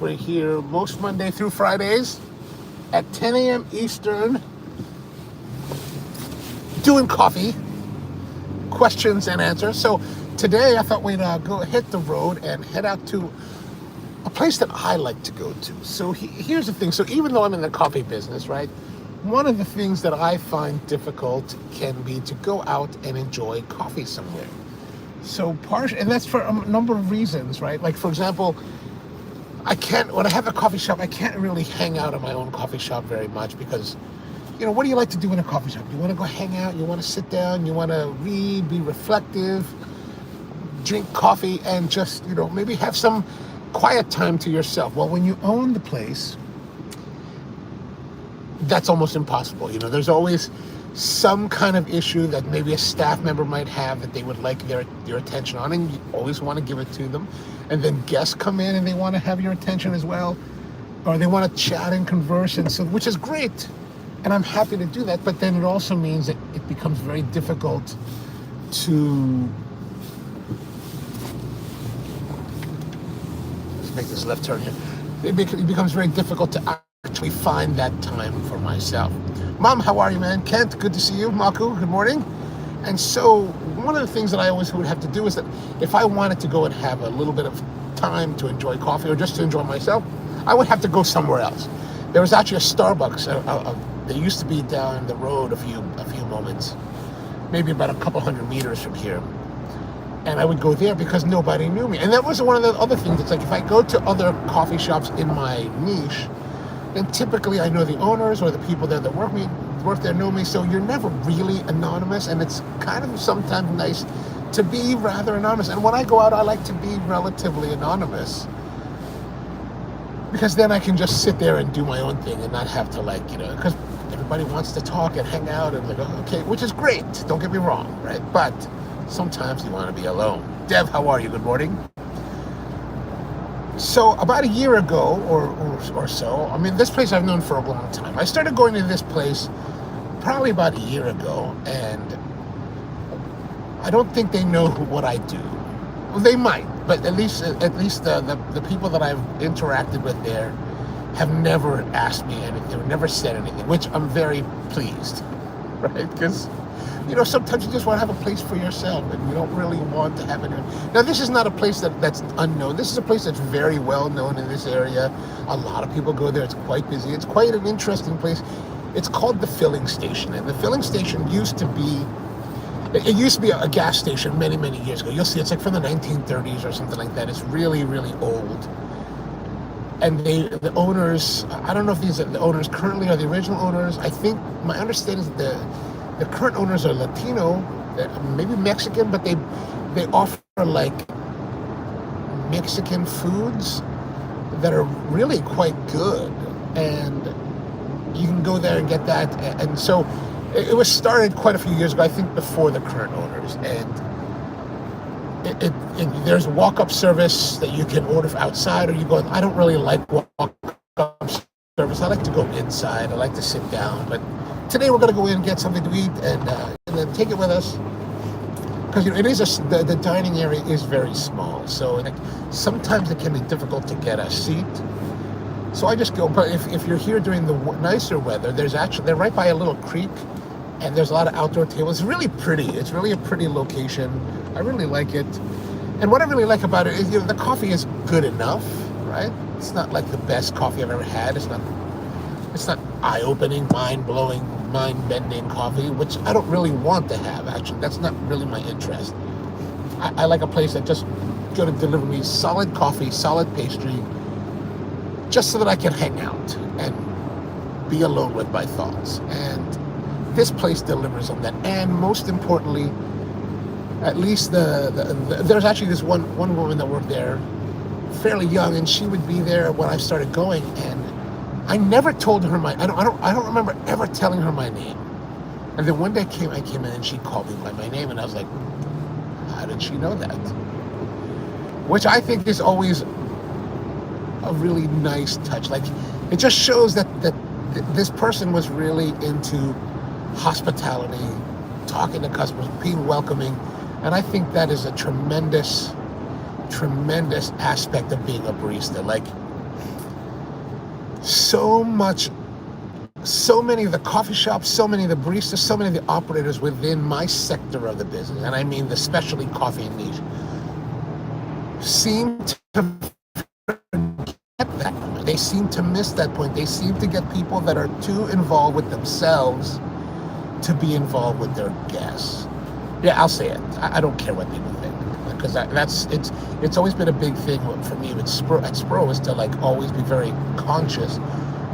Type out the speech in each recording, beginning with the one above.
We're here most Monday through Fridays at 10 a.m. Eastern, doing coffee, questions and answers. So today I thought we'd go hit the road and head out to a place that I like to go to. So here's the thing. So even though I'm in the coffee business, right, one of the things that I find difficult can be to go out and enjoy coffee somewhere. So and that's for a number of reasons, right? Like, for example, when I have a coffee shop, I can't really hang out at my own coffee shop very much because, what do you like to do in a coffee shop? You want to go hang out, you want to sit down, you want to read, be reflective, drink coffee, and just, maybe have some quiet time to yourself. Well, when you own the place, that's almost impossible. There's always some kind of issue that maybe a staff member might have that they would like your attention on, and you always want to give it to them. And then guests come in and they want to have your attention as well, or they want to chat and converse, and so, which is great, and I'm happy to do that. But then it also means that it becomes very difficult to make this left turn here. It becomes very difficult to actually find that time for myself. Mom, how are you, man? Kent, good to see you. Maku, good morning. And so one of the things that I always would have to do is that if I wanted to go and have a little bit of time to enjoy coffee or just to enjoy myself, I would have to go somewhere else. There was actually a Starbucks. They used to be down the road a few moments, maybe about a couple hundred meters from here. And I would go there because nobody knew me. And that was one of the other things. It's like if I go to other coffee shops in my niche, then typically I know the owners or the people there that work there know me. So you're never really anonymous, and it's kind of sometimes nice to be rather anonymous. And when I go out, I like to be relatively anonymous because then I can just sit there and do my own thing and not have to because everybody wants to talk and hang out and okay, which is great. Don't get me wrong, right? But sometimes you want to be alone. Dev, how are you? Good morning. So about a year ago or so, this place I've known for a long time. I started going to this place probably about a year ago, and I don't think they know what I do. Well, they might, but at least the people that I've interacted with there have never asked me anything, or never said anything, which I'm very pleased, right? Because sometimes you just want to have a place for yourself, and you don't really want to have anyone. Now, this is not a place that's unknown. This is a place that's very well known in this area. A lot of people go there. It's quite busy. It's quite an interesting place. It's called the filling station, and the filling station used to be a gas station many, many years ago. You'll see it's like from the 1930s or something like that. It's really, really old. And the owners, I don't know if the owners currently are the original owners. I think my understanding is that the current owners are Latino, maybe Mexican, but they offer Mexican foods that are really quite good, and you can go there and get that. And so it was started quite a few years ago, I think before the current owners, and there's walk-up service that you can order outside, or you go. I don't really like walk-up service. I like to go inside. I like to sit down, but today we're going to go in and get something to eat and then take it with us, because it is the dining area is very small, so sometimes it can be difficult to get a seat. So I just go. But if you're here during the nicer weather, they're right by a little creek, and there's a lot of outdoor tables. It's really pretty. It's really a pretty location. I really like it. And what I really like about it is the coffee is good enough, right? It's not like the best coffee I've ever had. It's not eye-opening, mind-blowing, mind-bending coffee, which I don't really want to have, actually. That's not really my interest. I like a place that just going to deliver me solid coffee, solid pastry, just so that I can hang out and be alone with my thoughts. And this place delivers on that. And most importantly, at least there's actually this one woman that worked there, fairly young, and she would be there when I started going, and I never told her I don't remember ever telling her my name. And then one day I came in and she called me by my name, and I was like, how did she know that? Which I think is always a really nice touch. It just shows that this person was really into hospitality, talking to customers, being welcoming. And I think that is a tremendous aspect of being a barista. so much, so many of the coffee shops, so many of the baristas, so many of the operators within my sector of the business, and I mean the specialty coffee niche, seem to get that point. They seem to miss that point. They seem to get people that are too involved with themselves to be involved with their guests. Yeah, I'll say it. I don't care what people think, because it's always been a big thing for me at Spro is to like always be very conscious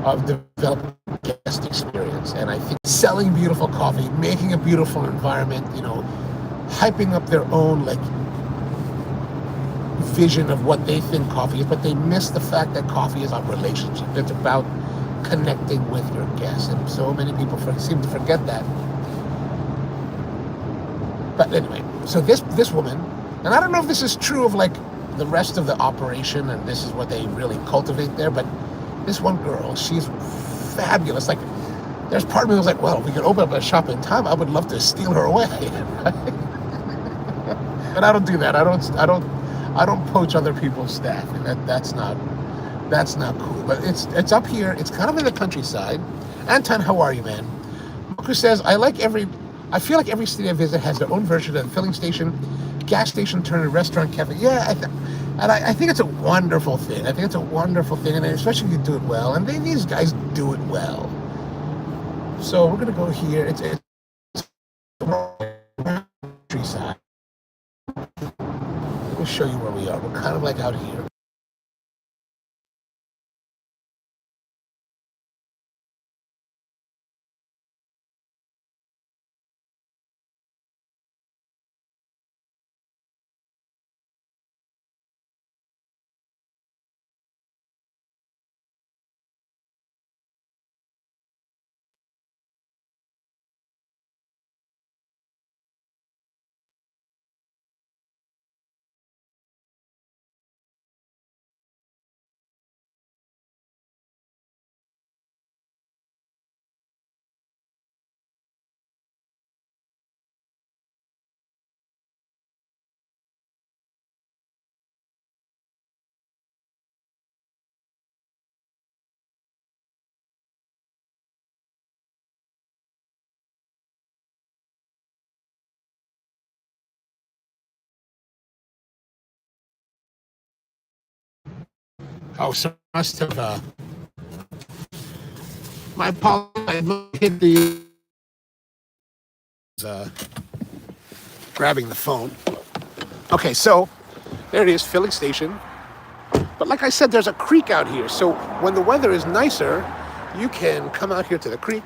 of developing guest experience. And I think selling beautiful coffee, making a beautiful environment, hyping up their own like vision of what they think coffee is, but they miss the fact that coffee is a relationship. It's about connecting with your guests, and so many people seem to forget that. But anyway, so this woman, and I don't know if this is true of like the rest of the operation, and this is what they really cultivate there, but this one girl, she's fabulous. Like, there's part of me that was like, well, if we could open up a shop in time, I would love to steal her away. But I don't do that. I don't poach other people's staff. That's not cool. But it's up here. It's kind of in the countryside. Anton, how are you, man? Moku says, I feel like every city I visit has their own version of a filling station, gas station turned a restaurant, cafe. Yeah, I think it's a wonderful thing. I think it's a wonderful thing, and especially if you do it well. And these guys do it well. So we're gonna go here. It's countryside. Let me show you where we are. We're kind of like out here. Oh, so I must have. My apologies. I hit the grabbing the phone. Okay, so there it is, filling station. But like I said, there's a creek out here. So when the weather is nicer, you can come out here to the creek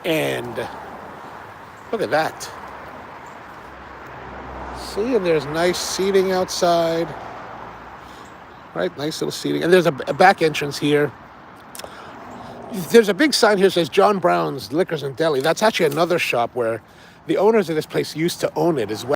and look at that. See, and there's nice seating outside. Right, nice little seating. And there's a back entrance here. There's a big sign here that says John Brown's Liquors and Deli. That's actually another shop where the owners of this place used to own it as well.